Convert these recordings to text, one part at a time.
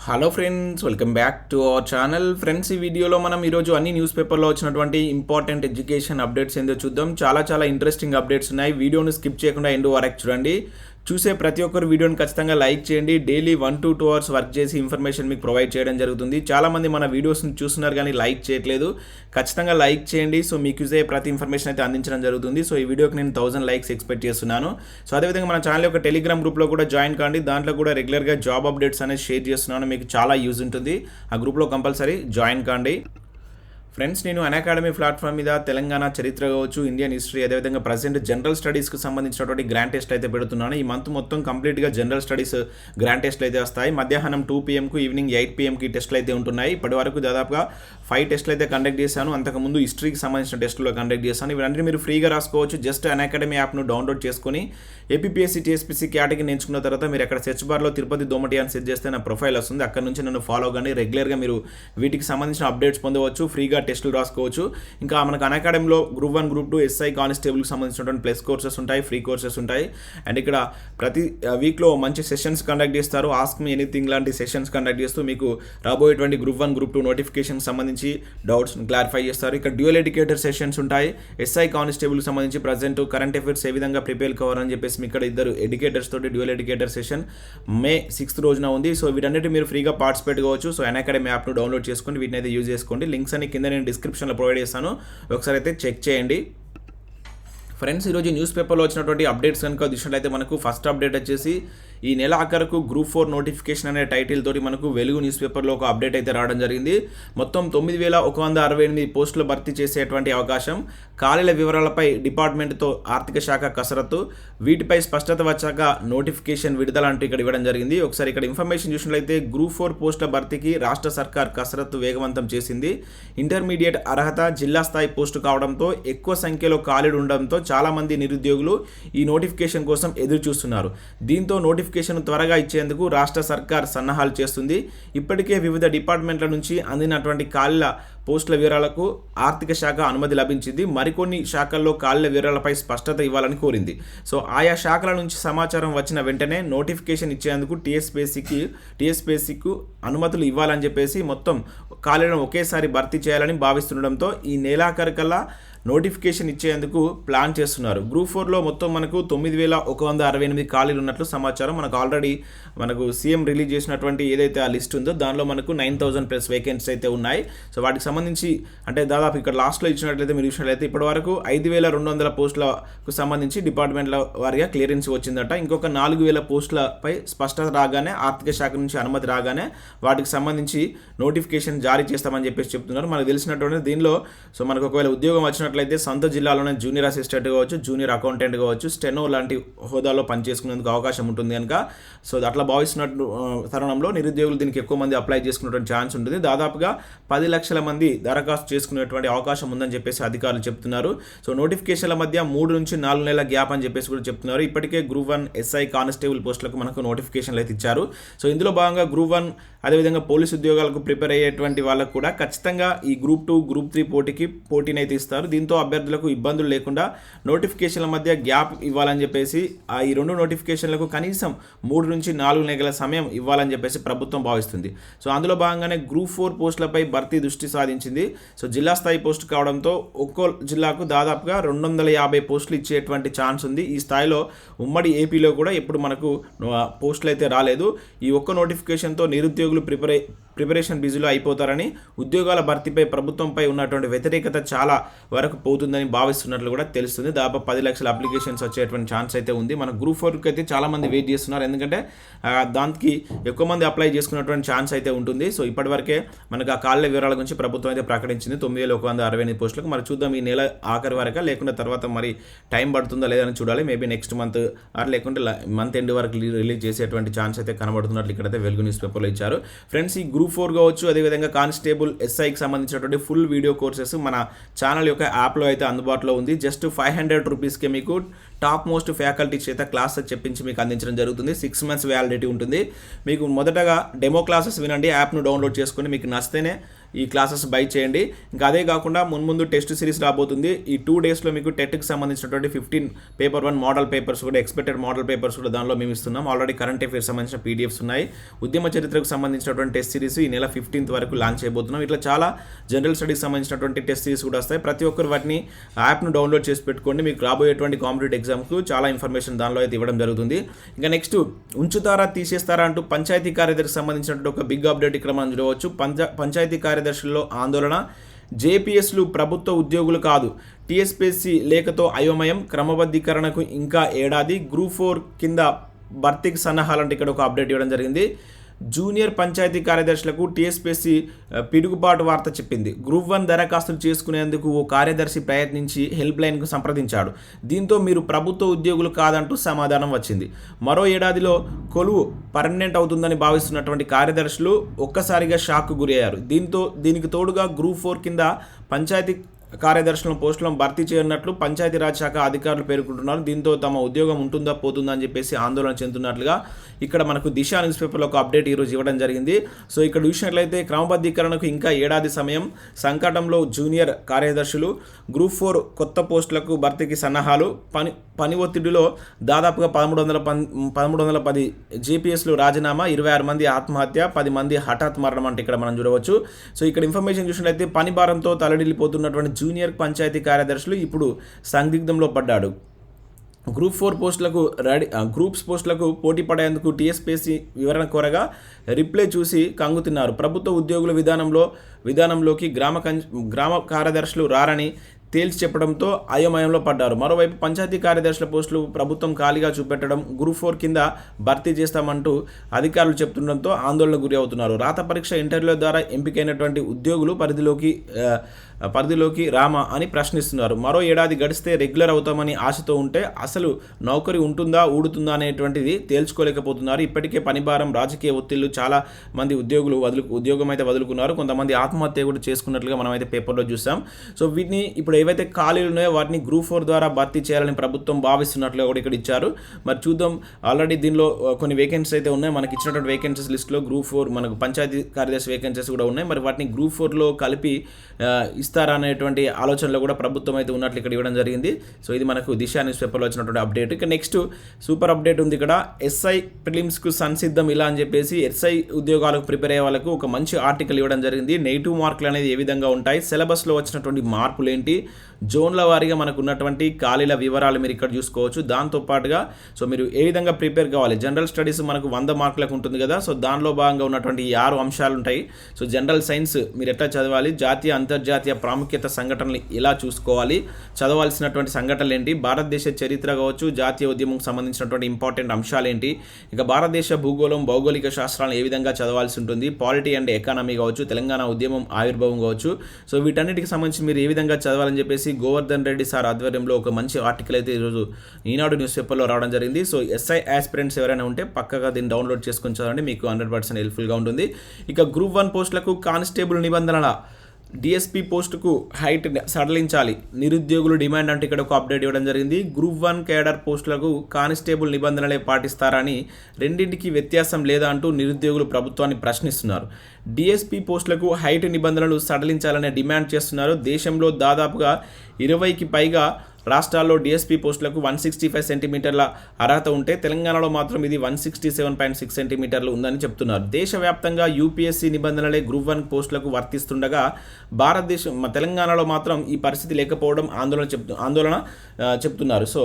Hello friends, welcome back to our channel. Friends, ఈ వీడియోలో మనం ఈరోజు అన్ని న్యూస్ పేపర్లో వచ్చినటువంటి ఇంపార్టెంట్ ఎడ్యుకేషన్ అప్డేట్స్ ఏందో చూద్దాం. చాలా ఇంట్రెస్టింగ్ అప్డేట్స్ ఉన్నాయి. వీడియోను స్కిప్ చేయకుండా ఎండ్ వరకు చూడండి. చూసే ప్రతి ఒక్కరు వీడియోని ఖచ్చితంగా లైక్ చేయండి. డైలీ 1 to 2 hours వర్క్ చేసి ఇన్ఫర్మేషన్ మీకు ప్రొవైడ్ చేయడం జరుగుతుంది. చాలామంది మన వీడియోస్ని చూస్తున్నారు కానీ లైక్ చేయట్లేదు. ఖచ్చితంగా లైక్ చేయండి. సో మీకు యూజ్ అయ్యే ప్రతి ఇన్ఫర్మేషన్ అయితే అందించడం జరుగుతుంది. సో ఈ వీడియోకి నేను 1000 లైక్స్ ఎక్స్పెక్ట్ చేస్తున్నాను. సో అదేవిధంగా మన ఛానల్ యొక్క టెలిగ్రామ్ గ్రూప్లో కూడా జాయిన్ కాండి. దాంట్లో కూడా రెగ్యులర్గా జాబ్ అప్డేట్స్ అనేది షేర్ చేస్తున్నాను. మీకు చాలా యూజ్ ఉంటుంది. ఆ గ్రూప్లో కంపల్సరీ జాయిన్ కాండి. ఫ్రెండ్స్, నేను అకాడమీ ప్లాట్ఫామ్ మీద తెలంగాణ చరిత్ర కావచ్చు, ఇండియన్ హిస్టరీ, అదేవిధంగా ప్రజెంట్ జనరల్ స్టడీస్కి సంబంధించినటువంటి గ్రాండ్ టెస్ట్ అయితే పెడుతున్నాను. ఈ మంత్ మొత్తం కంప్లీట్గా జనరల్ స్టడీస్ గ్రాండ్ టెస్ట్లు అయితే వస్తాయి. మధ్యాహ్నం 2 PM ఈవినింగ్ 8 PM టెస్ట్లు అయితే ఉంటున్నాయి. ఇప్పటి వరకు దాదాపుగా 5 టెస్ట్లు అయితే కండక్ట్ చేశాను. అంతకుముందు హిస్టరీకి సంబంధించిన టెస్టులు కండక్ట్ చేశాను. ఇవన్నీ మీరు ఫ్రీగా రాసుకోవచ్చు. జస్ట్ అకాడమీ యాప్ను డౌన్లోడ్ చేసుకొని ఏపీఎస్సీ TSPSC కేటగిరీని ఎంచుకున్న తర్వాత మీరు అక్కడ సెర్చ్ బార్లో తిరుపతి దోమటి అని సెర్చ్ చేస్తే నా ప్రొఫైల్ వస్తుంది. అక్కడ నుంచి నన్ను ఫాలో కానీ రెగ్యులర్గా మీరు వీటికి సంబంధించిన అప్డేట్స్ పొందవచ్చు. ఫ్రీగా టెస్టులు రాసుకోవచ్చు. ఇంకా మనకు అకాడమీలో గ్రూప్ 1 గ్రూప్ 2 SI కానిస్టేబుల్కి సంబంధించినటువంటి ప్లస్ కోర్సెస్ ఉంటాయి, ఫ్రీ కోర్సెస్ ఉంటాయి. అండ్ ఇక్కడ ప్రతి వీక్లో మంచి సెషన్స్ కండక్ట్ చేస్తారు. ఆస్క్ మీ ఎనీథింగ్ లాంటి సెషన్స్ కండక్ట్ చేస్తూ మీకు రాబోయేటువంటి గ్రూప్ 1 గ్రూప్ 2 నోటిఫికేషన్ సంబంధించి డౌట్స్ని క్లారిఫై చేస్తారు. ఇక్కడ డ్యూయల్ ఎడ్యుకేటర్ సెషన్స్ ఉంటాయి. SI కానిస్టేబుల్కి సంబంధించి ప్రజెంట్ కరెంట్ అఫైర్స్ ఏ విధంగా ప్రిపేర్ కావాలని చెప్పేసి ఇక్కడ ఇద్దరు ఎడ్యుకేటర్స్ తోటి dual educator session May 6th రోజున ఉంది. సో వీటన్నిటి మీరు ఫ్రీగా పార్టిసిపేట్ కావచ్చు. సో అకాడమీ యాప్ను డౌన్లోడ్ చేసుకొని వీటిని అయితే యూజ్ చేసుకోండి. లింక్స్ అన్ని కింద నేను డిస్క్రిప్షన్లో ప్రొవైడ్ చేస్తాను. ఒకసారి అయితే చెక్ చేయండి. ఫ్రెండ్స్, ఈరోజు న్యూస్ పేపర్లో వచ్చినటువంటి అప్డేట్స్ కనుక చూసినట్లయితే మనకు ఫస్ట్ అప్డేట్ వచ్చేసి ఈ నెల ఆఖరకు గ్రూప్ 4 నోటిఫికేషన్ అనే టైటిల్ తోటి మనకు వెలుగు న్యూస్ పేపర్లో ఒక అప్డేట్ అయితే రావడం జరిగింది. మొత్తం 9168 పోస్టులు భర్తీ చేసేటువంటి అవకాశం, ఖాళీల వివరాలపై డిపార్ట్మెంట్తో ఆర్థిక శాఖ కసరత్తు, వీటిపై స్పష్టత వచ్చాక నోటిఫికేషన్ విడుదల అంటూ ఇక్కడ ఇవ్వడం జరిగింది. ఒకసారి ఇక్కడ ఇన్ఫర్మేషన్ చూసినట్లయితే గ్రూప్ 4 పోస్టుల భర్తీకి రాష్ట్ర సర్కార్ కసరత్తు వేగవంతం చేసింది. ఇంటర్మీడియట్ అర్హత జిల్లా స్థాయి పోస్టు కావడంతో ఎక్కువ సంఖ్యలో ఖాళీలు ఉండడంతో చాలామంది నిరుద్యోగులు ఈ నోటిఫికేషన్ కోసం ఎదురు చూస్తున్నారు. దీంతో నోటిఫికేషన్ త్వరగా ఇచ్చేందుకు రాష్ట్ర సర్కార్ సన్నాహాలు చేస్తుంది. ఇప్పటికే వివిధ డిపార్ట్మెంట్ల నుంచి అందినటువంటి ఖాళీల పోస్టుల వివరాలకు ఆర్థిక శాఖ అనుమతి లభించింది. మరికొన్ని శాఖల్లో ఖాళీల వివరాలపై స్పష్టత ఇవ్వాలని కోరింది. సో ఆయా శాఖల నుంచి సమాచారం వచ్చిన వెంటనే నోటిఫికేషన్ ఇచ్చేందుకు TSPSCకు అనుమతులు ఇవ్వాలని చెప్పేసి మొత్తం ఖాళీలను ఒకేసారి భర్తీ చేయాలని భావిస్తుండడంతో ఈ నెలాఖరుకల్లా నోటిఫికేషన్ ఇచ్చేందుకు ప్లాన్ చేస్తున్నారు. గ్రూప్ 4లో మొత్తం మనకు 9168 ఖాళీలు ఉన్నట్లు సమాచారం. మనకు సీఎం రిలీజ్ చేసినటువంటి ఏదైతే ఆ లిస్ట్ ఉందో దానిలో మనకు 9000+ వేకెన్సీస్ అయితే ఉన్నాయి. సో వాటికి సంబంధించి అంటే దాదాపు ఇక్కడ లాస్ట్లో ఇచ్చినట్లయితే మీరు చూసినట్లయితే ఇప్పటి వరకు 5200 పోస్టులకు సంబంధించి డిపార్ట్మెంట్ల వారిగా క్లియరెన్స్ వచ్చిందట. ఇంకొక 4000 పోస్టులపై స్పష్టత రాగానే ఆర్థిక శాఖ నుంచి అనుమతి రాగానే వాటికి సంబంధించి నోటిఫికేషన్ జారీ చేస్తామని చెప్పేసి చెప్తున్నారు. మనకు తెలిసినటువంటి దీనిలో సో మనకు ఒకవేళ ఉద్యోగం వచ్చినట్లయితే సొంత జిల్లాలోనే జూనియర్ అసిస్టెంట్ కావచ్చు, జూనియర్ అకౌంటెంట్ కావచ్చు, స్టెనో లాంటి హోదాలో పనిచేసుకునేందుకు అవకాశం ఉంటుంది కనుక సో అట్లా భావిస్తున్నట్టు తరుణంలో నిరుద్యోగులు దీనికి ఎక్కువ మంది అప్లై చేసుకునేటువంటి ఛాన్స్ ఉంటుంది. దాదాపుగా 10 లక్షల మంది దరఖాస్తు చేసుకునేటువంటి అవకాశం ఉందని చెప్పేసి అధికారులు చెప్తున్నారు. సో నోటిఫికేషన్ల మధ్య 3 నుంచి 4 నెలల గ్యాప్ అని చెప్పేసి కూడా చెప్తున్నారు. ఇప్పటికే గ్రూప్ 1 SI కానిస్టేబుల్ పోస్టులకు మనకు నోటిఫికేషన్లు అయితే ఇచ్చారు. సో ఇందులో భాగంగా గ్రూప్ 1 అదేవిధంగా పోలీసు ఉద్యోగాలకు ప్రిపేర్ అయ్యేటువంటి వాళ్ళకు కూడా ఖచ్చితంగా ఈ గ్రూప్ 2 గ్రూప్ 3 పోటీని అయితే ఇస్తారు. దీంతో అభ్యర్థులకు ఇబ్బందులు లేకుండా నోటిఫికేషన్ల మధ్య గ్యాప్ ఇవ్వాలని చెప్పేసి ఈ 2 నోటిఫికేషన్లకు కనీసం 3 నుంచి 4 నెలల సమయం ఇవ్వాలని చెప్పేసి ప్రభుత్వం భావిస్తుంది. సో అందులో భాగంగానే గ్రూప్ 4 పోస్టులపై భర్తీ దృష్టి సాధించింది. సో జిల్లా స్థాయి పోస్టు కావడంతో ఒక్కో జిల్లాకు దాదాపుగా 250 పోస్టులు ఇచ్చేటువంటి ఛాన్స్ ఉంది. ఈ స్థాయిలో ఉమ్మడి ఏపీలో కూడా ఎప్పుడు మనకు పోస్టులు అయితే రాలేదు. ఈ ఒక్క నోటిఫికేషన్తో నిరుద్యోగులు ప్రిపరేషన్ బిజీలో అయిపోతారని, ఉద్యోగాల భర్తీపై ప్రభుత్వంపై ఉన్నటువంటి వ్యతిరేకత చాలా వరకు పోతుందని భావిస్తున్నట్లు కూడా తెలుస్తుంది. దాదాపు 10 లక్షల అప్లికేషన్స్ వచ్చేటువంటి ఛాన్స్ అయితే ఉంది. మన గ్రూప్ 4కి అయితే చాలామంది వెయిట్ చేస్తున్నారు. ఎందుకంటే దానికి ఎక్కువ మంది అప్లై చేసుకున్నటువంటి ఛాన్స్ అయితే ఉంటుంది. సో ఇప్పటివరకే మనకు ఆ ఖాళీల వివరాల గురించి ప్రభుత్వం అయితే ప్రకటించింది 9168 పోస్టులకు. మరి చూద్దాం ఈ నెల ఆఖరి వరకు లేకుండా తర్వాత మరి టైం పడుతుందా లేదని చూడాలి. మేబీ నెక్స్ట్ మంత్ లేకుంటే మంత్ ఎండ్ వరకు రిలీజ్ చేసేటువంటి ఛాన్స్ అయితే కనబడుతున్నట్లు ఇక్కడైతే వెలుగు న్యూస్ పేపర్లో ఇచ్చారు. ఫ్రెండ్స్, ఈ గ్రూప్ 4 కావచ్చు, అదేవిధంగా కానిస్టేబుల్ SIకి సంబంధించినటువంటి ఫుల్ వీడియో కోర్సెస్ మన ఛానల్ యొక్క యాప్లో అయితే అందుబాటులో ఉంది. జస్ట్ 500 రూపీస్కే మీకు టాప్ మోస్ట్ ఫ్యాకల్టీ చేత క్లాసెస్ చెప్పించి మీకు అందించడం జరుగుతుంది. 6 months వ్యాలిడిటీ ఉంటుంది. మీకు మొదటగా డెమో క్లాసెస్ వినండి, యాప్ను డౌన్లోడ్ చేసుకొని మీకు నచ్చితేనే ఈ క్లాసెస్ బై చేయండి. ఇంకా అదే కాకుండా ముందు టెస్ట్ సిరీస్ రాబోతుంది. ఈ 2 డేస్లో మీకు టెట్కి సంబంధించినటువంటి 15 పేపర్ 1 మోడల్ పేపర్స్ కూడా, ఎక్స్పెక్టెడ్ మోడల్ పేపర్స్ కూడా దానిలో మేము ఇస్తున్నాం. ఆల్రెడీ కరెంట్ అఫేర్స్ సంబంధించిన పీడిఎఫ్స్ ఉన్నాయి. ఉద్యమ చరిత్రకు సంబంధించినటువంటి టెస్ట్ సిరీస్ ఈ నెల 15th వరకు లాంచ్ చేయబోతున్నాం. ఇట్లా చాలా జనరల్ స్టడీస్ సంబంధించినటువంటి టెస్ట్ సిరీస్ కూడా వస్తాయి. ప్రతి ఒక్కరు వాటిని యాప్ను డౌన్లోడ్ చేసి పెట్టుకోండి. మీకు రాబోయేటువంటి కాంపిటేటివ్ ఎగ్జామ్కు చాలా ఇన్ఫర్మేషన్ దానిలో అయితే ఇవ్వడం జరుగుతుంది. ఇంకా నెక్స్ట్ ఉంచుతారా తీసేస్తారా అంటూ పంచాయతీ కార్యదర్శికి సంబంధించినటువంటి ఒక బిగ్ అప్డేట్ ఇక్కడ మనం చూడవచ్చు. పంచాయతీ కార్యదర్శుల్లో ఆందోళన, జేపీఎస్లు ప్రభుత్వ ఉద్యోగులు కాదు, టీఎస్పీఎస్సీ లేఖతో అయోమయం, క్రమబద్ధీకరణకు ఇంకా ఏడాది, గ్రూప్ 4 కింద భర్తీకి సన్నాహాలంటే ఇక్కడ ఒక అప్డేట్ ఇవ్వడం జరిగింది. జూనియర్ పంచాయతీ కార్యదర్శులకు టీఎస్పీఎస్సీ పిడుగుబాటు వార్త చెప్పింది. గ్రూప్ 1 దరఖాస్తులు చేసుకునేందుకు ఓ కార్యదర్శి ప్రయత్నించి హెల్ప్ లైన్కు సంప్రదించాడు. దీంతో మీరు ప్రభుత్వ ఉద్యోగులు కాదంటూ సమాధానం వచ్చింది. మరో ఏడాదిలో కొలువు పర్మనెంట్ అవుతుందని భావిస్తున్నటువంటి కార్యదర్శులు ఒక్కసారిగా షాక్కు గురయ్యారు. దీనికి తోడుగా గ్రూప్ 4 కింద పంచాయతీ కార్యదర్శుల పోస్టులను భర్తీ చేయనున్నట్లు పంచాయతీరాజ్ శాఖ అధికారులు పేర్కొంటున్నారు. దీంతో తమ ఉద్యోగం ఉంటుందా పోతుందా అని చెప్పేసి ఆందోళన చెందుతున్నట్లుగా ఇక్కడ మనకు దిశ న్యూస్ పేపర్లో ఒక అప్డేట్ ఈరోజు ఇవ్వడం జరిగింది. సో ఇక్కడ చూసినట్లయితే క్రమబద్ధీకరణకు ఇంకా ఏడాది సమయం, సంకటంలో జూనియర్ కార్యదర్శులు, గ్రూప్ 4 కొత్త పోస్టులకు భర్తీకి సన్నాహాలు, పని ఒత్తిడిలో దాదాపుగా 1310 జేపీఎస్లు రాజీనామా, 26 మంది ఆత్మహత్య, 10 మంది హఠాత్ మరణం అంటే ఇక్కడ మనం చూడవచ్చు. సో ఇక్కడ ఇన్ఫర్మేషన్ చూసినట్లయితే పని భారంతో తలడిల్లిపోతున్నటువంటి జూనియర్ పంచాయతీ కార్యదర్శులు ఇప్పుడు సందిగ్ధంలో పడ్డాడు. గ్రూప్స్ పోస్టులకు పోటీ పడేందుకు టీఎస్పీఎస్సీ వివరణ కోరగా రిప్లై చూసి కంగుతిన్నారు. ప్రభుత్వ ఉద్యోగుల విధానంలోకి గ్రామ కార్యదర్శులు రారని తేల్చి చెప్పడంతో అయోమయంలో పడ్డారు. మరోవైపు పంచాయతీ కార్యదర్శుల పోస్టులు ప్రభుత్వం ఖాళీగా చూపెట్టడం, గ్రూప్ 4 కింద భర్తీ చేస్తామంటూ అధికారులు చెప్తుండడంతో ఆందోళనకు గురి అవుతున్నారు. రాత పరీక్ష, ఇంటర్వ్యూల ద్వారా ఎంపికైనటువంటి ఉద్యోగులు పరిధిలోకి రామా అని ప్రశ్నిస్తున్నారు. మరో ఏడాది గడిస్తే రెగ్యులర్ అవుతామని ఆశతో ఉంటే అసలు నౌకరీ ఉంటుందా ఊడుతుందా అనేటువంటిది తేల్చుకోలేకపోతున్నారు. ఇప్పటికే పనిభారం, రాజకీయ ఒత్తిళ్లు చాలా మంది ఉద్యోగం అయితే వదులుకున్నారు. కొంతమంది ఆత్మహత్య కూడా చేసుకున్నట్లుగా మనం అయితే పేపర్లో చూసాం. సో వీటిని ఇప్పుడు ఏవైతే ఖాళీలు ఉన్నాయో వాటిని గ్రూప్ 4 ద్వారా భర్తీ చేయాలని ప్రభుత్వం భావిస్తున్నట్లుగా కూడా ఇక్కడ ఇచ్చారు. మరి చూద్దాం. ఆల్రెడీ దీనిలో కొన్ని వేకెన్సీస్ అయితే ఉన్నాయి. మనకి ఇచ్చినటువంటి వేకెన్సీస్ లిస్ట్లో గ్రూప్ 4 మనకు పంచాయతీ కార్యదర్శి వేకెన్సీస్ కూడా ఉన్నాయి. మరి వాటిని గ్రూప్ 4లో కలిపి ఇస్తారా అనేటువంటి ఆలోచనలో కూడా ప్రభుత్వం అయితే ఉన్నట్లు ఇక్కడ ఇవ్వడం జరిగింది. సో ఇది మనకు దిశ న్యూస్ పేపర్లో వచ్చినటువంటి అప్డేట్. ఇక నెక్స్ట్ సూపర్ అప్డేట్ ఉంది ఇక్కడ. ఎస్ఐ ప్రిలిమ్స్కు సంసిద్ధం ఇలా అని చెప్పేసి ఎస్ఐ ఉద్యోగాలకు ప్రిపేర్ అయ్యే వాళ్ళకు ఒక మంచి ఆర్టికల్ ఇవ్వడం జరిగింది. నెగిటివ్ మార్కులు అనేది ఏ విధంగా ఉంటాయి, సిలబస్లో వచ్చినటువంటి మార్పులు ఏంటి, జోన్ల వారీగా మనకు ఉన్నటువంటి ఖాళీల వివరాలు మీరు ఇక్కడ చూసుకోవచ్చు. దాంతోపాటుగా సో మీరు ఏ విధంగా ప్రిపేర్ కావాలి, జనరల్ స్టడీస్ మనకు 100 మార్కులకు ఉంటుంది కదా. సో దానిలో భాగంగా ఉన్నటువంటి 6 అంశాలు ఉంటాయి. సో జనరల్ సైన్స్ మీరు ఎట్లా చదవాలి, జాతీయ అంతర్జాతీయ ప్రాముఖ్యత సంఘటనలు ఎలా చూసుకోవాలి, చదవాల్సినటువంటి సంఘటనలు ఏంటి, భారతదేశ చరిత్ర కావచ్చు, జాతీయ ఉద్యమంకు సంబంధించినటువంటి ఇంపార్టెంట్ అంశాలు ఏంటి, ఇక భారతదేశ భూగోళం, భౌగోళిక శాస్త్రాలను ఏ విధంగా చదవాల్సి ఉంటుంది, పాలిటీ అండ్ ఎకానమీ కావచ్చు, తెలంగాణ ఉద్యమం ఆవిర్భావం కావచ్చు. సో వీటన్నిటికి సంబంధించి మీరు ఏ విధంగా చదవాలని చెప్పేసి గోవర్ధన్ రెడ్డి సార్ ఆధ్వర్యంలో ఒక మంచి ఆర్టికల్ అయితే ఈరోజు ఈనాడు న్యూస్ పేపర్లో రావడం జరిగింది. సో ఎస్ఐ ఆస్పిరెంట్స్ ఎవరైనా ఉంటే పక్కగా దీన్ని డౌన్లోడ్ చేసుకొని చదవండి, మీకు 100% హెల్ప్ఫుల్గా ఉంటుంది. ఇక గ్రూప్ 1 పోస్టులకు కానిస్టేబుల్ నిబంధనల, డిఎస్పీ పోస్టుకు హైట్ సడలించాలి, నిరుద్యోగులు డిమాండ్ అంటే ఇక్కడ ఒక అప్డేట్ ఇవ్వడం జరిగింది. గ్రూప్ 1 కేడర్ పోస్టులకు కానిస్టేబుల్ నిబంధనలే పాటిస్తారని, రెండింటికి వ్యత్యాసం లేదా అంటూ నిరుద్యోగులు ప్రభుత్వాన్ని ప్రశ్నిస్తున్నారు. డిఎస్పీ పోస్టులకు హైట్ నిబంధనలు సడలించాలనే డిమాండ్ చేస్తున్నారు. దేశంలో దాదాపుగా 20కి పైగా రాష్ట్రాల్లో డిఎస్పీ పోస్టులకు 165 సెంటీమీటర్ల అర్హత ఉంటే తెలంగాణలో మాత్రం ఇది 167.6 సెంటీమీటర్లు ఉందని చెప్తున్నారు. దేశవ్యాప్తంగా యూపీఎస్సీ నిబంధనలే గ్రూప్ 1 పోస్టులకు వర్తిస్తుండగా తెలంగాణలో మాత్రం ఈ పరిస్థితి లేకపోవడం ఆందోళన చెప్తున్నారు. సో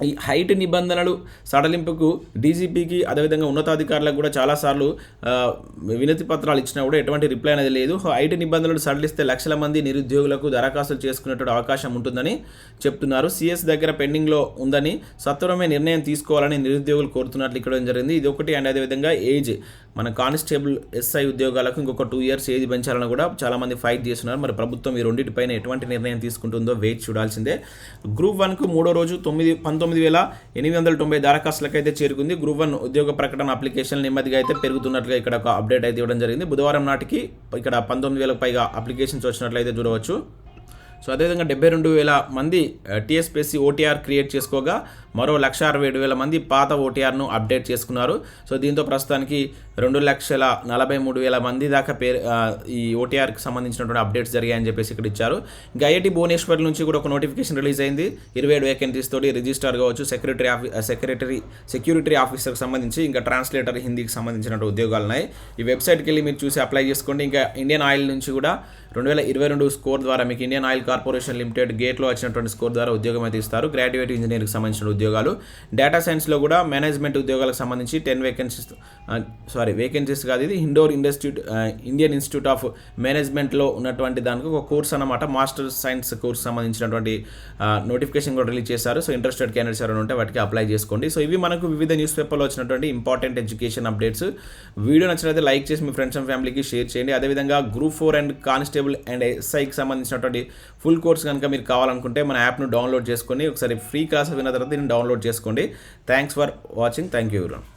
ఈ హైట్ నిబంధనలు సడలింపుకు డీజీపీకి అదేవిధంగా ఉన్నతాధికారులకు కూడా చాలాసార్లు వినతి పత్రాలు ఇచ్చినా కూడా ఎటువంటి రిప్లై అనేది లేదు. హైట్ నిబంధనలు సడలిస్తే లక్షల మంది నిరుద్యోగులకు దరఖాస్తులు చేసుకునేటువంటి అవకాశం ఉంటుందని చెప్తున్నారు. సిఎస్ దగ్గర పెండింగ్లో ఉందని, సత్వరమే నిర్ణయం తీసుకోవాలని నిరుద్యోగులు కోరుతున్నట్లు ఇక్కడ జరిగింది. ఇది ఒకటి. అండ్ అదేవిధంగా ఏజ్, మన కానిస్టేబుల్ ఎస్ఐ ఉద్యోగాలకు ఇంకొక 2 years ఏజ్ పెంచాలని కూడా చాలామంది ఫైట్ చేస్తున్నారు. మరి ప్రభుత్వం ఈ రెండింటిపైన ఎటువంటి నిర్ణయం తీసుకుంటుందో వేచి చూడాల్సిందే. గ్రూప్ 1కు 3వ రోజు 19,890 దరఖాస్తులకు అయితే చేరుకుంది. గ్రూప్ 1 ఉద్యోగ ప్రకటన అప్లికేషన్ నెమ్మదిగా అయితే పెరుగుతున్నట్లుగా ఇక్కడ ఒక అప్డేట్ అయితే ఇవ్వడం జరిగింది. బుధవారం నాటికి ఇక్కడ 19,000కు పైగా అప్లికేషన్స్ వచ్చినట్లయితే చూడవచ్చు. సో అదేవిధంగా 72,000 మంది టీఎస్పీఎస్సీ ఓటీఆర్ క్రియేట్ చేసుకోగా మరో 1,67,000 మంది పాత ఓటీఆర్ను అప్డేట్ చేసుకున్నారు. సో దీంతో ప్రస్తుతానికి 2,43,000 మంది దాకా ఈ ఓటీఆర్కి సంబంధించినటువంటి అప్డేట్స్ జరిగాయని చెప్పేసి ఇక్కడ ఇచ్చారు. ఇంకా ఐఐటి భువనేశ్వర్ నుంచి కూడా ఒక నోటిఫికేషన్ రిలీజ్ అయింది. 27 వేకెన్సీస్ తోటి రిజిస్ట్రార్ కావచ్చు, సెక్యూరిటీ ఆఫీసర్కి సంబంధించి, ఇంకా ట్రాన్స్లేటర్ హిందీకి సంబంధించినటువంటి ఉద్యోగాలు ఉన్నాయి. ఈ వెబ్సైట్కి వెళ్ళి మీరు చూసి అప్లై చేసుకోండి. ఇంకా ఇండియన్ ఆయిల్ నుంచి కూడా 2022 స్కోర్ ద్వారా మీకు ఇండియన్ ఆయిల్ కార్పొరేషన్ లిమిటెడ్ గేట్లో వచ్చినటువంటి స్కోర్ ద్వారా ఉద్యోగం అయితే ఇస్తారు. గ్రాడ్యుయేట్ ఇంజనీర్కి సంబంధించిన ఉద్యోగాలు. డేటా సైన్స్లో కూడా మేనేజ్మెంట్ ఉద్యోగాలకు సంబంధించి 10 వేకెన్సీస్ కాదు, ఇది ఇండియన్ ఇన్స్టిట్యూట్ ఆఫ్ మేనేజ్మెంట్లో ఉన్నటువంటి దానికి ఒక కోర్స్ అన్నమాట. మాస్టర్ సైన్స్ కోర్స్ సంబంధించినటువంటి నోటిఫికేషన్ కూడా రిలీజ్ చేశారు. సో ఇంట్రెస్టెడ్ క్యాండిడేట్స్ ఎవరైనా ఉంటే వాటికి అప్లై చేసుకోండి. సో ఇవి మనకు వివిధ న్యూస్ పేపర్లో వచ్చినటువంటి ఇంపార్టెంట్ ఎడ్యుకేషన్ అప్డేట్స్. వీడియో నచ్చినట్లయితే లైక్ చేసి మీ ఫ్రెండ్స్ అండ్ ఫ్యామిలీకి షేర్ చేయండి. అదేవిధంగా గ్రూప్ 4 అండ్ కానిస్టేబుల్ అండ్ ఎస్ఐకి సంబంధించినటువంటి ఫుల్ కోర్స్ కనుక మీరు కావాలనుకుంటే మన యాప్ను డౌన్లోడ్ చేసుకొని ఒకసారి ఫ్రీ క్లాస్ విన్న తర్వాత దీన్ని డౌన్లోడ్ చేసుకోండి. Thanks for watching. Thank you everyone.